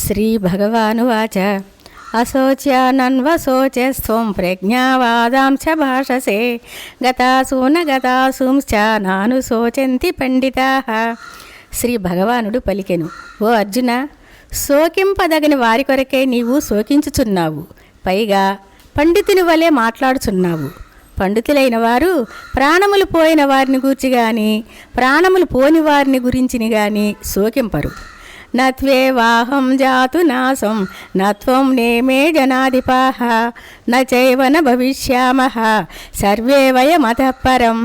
శ్రీభగవానువాచ అశోచ్యానన్వశోచస్త్వం ప్రజ్ఞావాదాంశ భాషసే గతాసూ న గతాసూంశ్చ నాను శోచంతి పండితాః. శ్రీ భగవానుడు పలికెను, ఓ అర్జున, శోకింపదగని వారి కొరకే నీవు శోకించుచున్నావు, పైగా పండితుని వలె మాట్లాడుచున్నావు. పండితులైన వారు ప్రాణములు పోయిన వారిని గూర్చి గాని ప్రాణములు పోని వారిని గురించిని గాని శోకింపరు. నత్వేవాహం జాతు నాశం నత్వం నేమే జనాధిపాః నచైవ న భవిష్యామః సర్వే వయమతః పరం.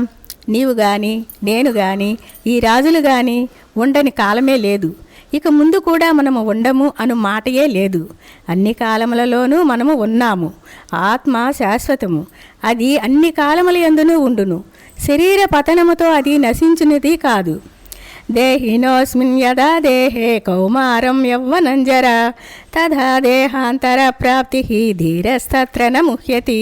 నీవు గాని నేను గాని ఈ రాజులు గాని ఉండని కాలమే లేదు, ఇక ముందు కూడా మనము ఉండము అను మాటయే లేదు. అన్ని కాలములలోనూ మనము ఉన్నాము. ఆత్మ శాశ్వతము, అది అన్ని కాలముల యందునూ ఉండును. శరీర పతనముతో అది నశించునిది కాదు. దేహినోస్మిన్ యదా దేహే కౌమారం యవ్వనం జరా తథా దేహాంతర ప్రాప్తి ధీరస్తత్ర న ముహ్యతి.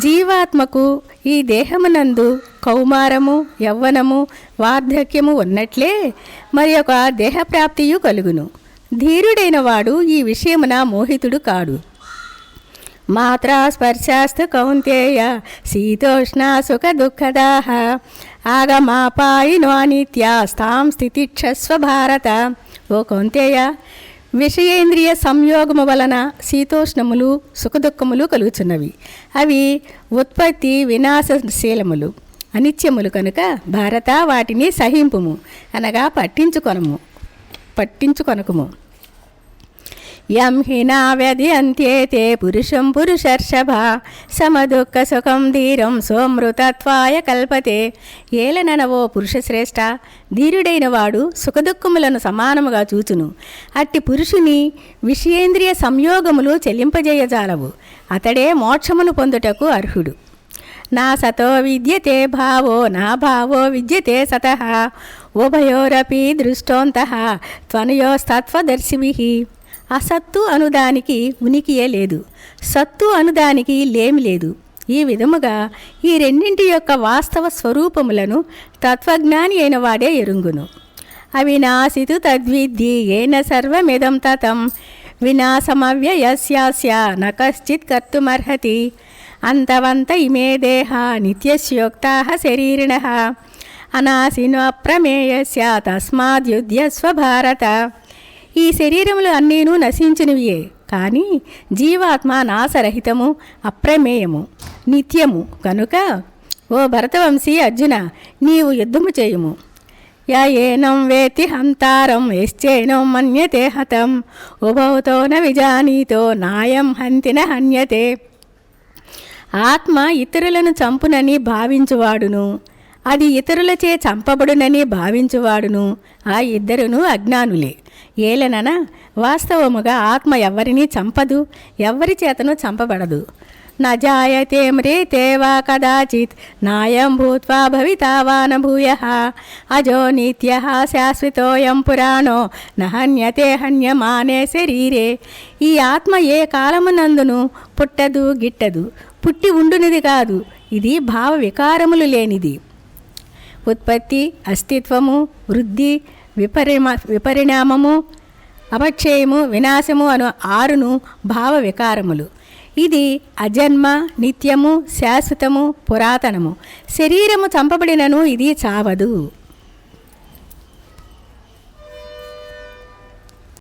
జీవాత్మకు ఈ దేహమునందు కౌమారము, యవ్వనము, వార్ధక్యము ఉన్నట్లే మరి ఒక దేహప్రాప్తియు కలుగును. ధీరుడైన వాడు ఈ విషయమున మోహితుడు కాడు. మాత్రా స్పర్శాస్తు కౌంతేయ శీతోష్ణ సుఖ దుఃఖదాః ఆగమాపాయినో అనిత్యాస్తాం స్థితిక్షస్వ భారత. ఓ కౌంతేయ, విషయేంద్రియ సంయోగము వలన శీతోష్ణములు సుఖదుఖములు కలుగుచున్నవి. అవి ఉత్పత్తి వినాశశీలములు, అనిత్యములు కనుక భారత వాటిని సహింపుము అనగా పట్టించుకొనకుము. యం హినా వ్యధి అంత్యేతే పురుషం పురుషర్షభ సమదుఃఖ సుఖం ధీరం సోమృతత్వాయ కల్పతే. ఏలననవో పురుషశ్రేష్ఠ, ధీరుడైన వాడు సుఖదుఖములను సమానముగా చూచును. అట్టి పురుషుని విషయేంద్రియ సంయోగములు చెల్లింపజేయజాలవు. అతడే మోక్షమును పొందుటకు అర్హుడు. నా సతో విద్యతే భావో నా భావో విద్యతే సతః ఉభయోరపి దృష్టోంతః త్వనయోస్తత్వదర్శిభిః. అసత్తు అనుదానికి ఉనికియే లేదు, సత్తు అనుదానికి లేమి లేదు. ఈ విధముగా ఈ రెండింటి యొక్క వాస్తవ స్వరూపములను తత్వజ్ఞాని అయిన వాడే ఎరుంగును. అవినాశితు తద్విద్ధి ఏన సర్వమిదం తతం వినాశమవ్యయస్యాస్య న కశ్చిత్ కర్తుమర్హతి. అంతవంత ఇమే దేహ నిత్యస్యోక్తాః శరీరిణః అనాశినో అప్రమేయస్య తస్మాద్యుధ్యస్వ భారత. ఈ శరీరములు అన్నీను నశించినవియే, కానీ జీవాత్మ నాశరహితము, అప్రమేయము, నిత్యము కనుక ఓ భరతవంశీ అర్జున, నీవు యుద్ధము చేయుము. ఏనం వేతి హంతారం యశ్చేనం మన్యతే హతం ఉభౌతో న విజానీతో నాయం హంతిన హన్యతే. ఆత్మ ఇతరులను చంపునని భావించువాడును, అది ఇతరులచే చంపబడునని భావించువాడును, ఆ ఇద్దరును అజ్ఞానులే. ఏలనన వాస్తవముగా ఆత్మ ఎవ్వరినీ చంపదు, ఎవ్వరి చేతను చంపబడదు. నజాయతే మ్రేతే వా కదాచిత్ నాయం భూత్వా భవితా వా న భూయః అజో నిత్యః శాశ్వతోయం పురాణో నహన్యతే హన్యమానే శరీరే. ఈ ఆత్మ ఏ కాలమునందును పుట్టదు గిట్టదు, పుట్టి ఉండునిది కాదు. ఇది భావ వికారములు లేనిది. ఉత్పత్తి, అస్తిత్వము, వృద్ధి, విపరిణామము, అపక్షయము, వినాశము అను 6 భావ వికారములు. ఇది అజన్మ, నిత్యము, శాశ్వతము, పురాతనము. శరీరము చంపబడినను ఇది చావదు.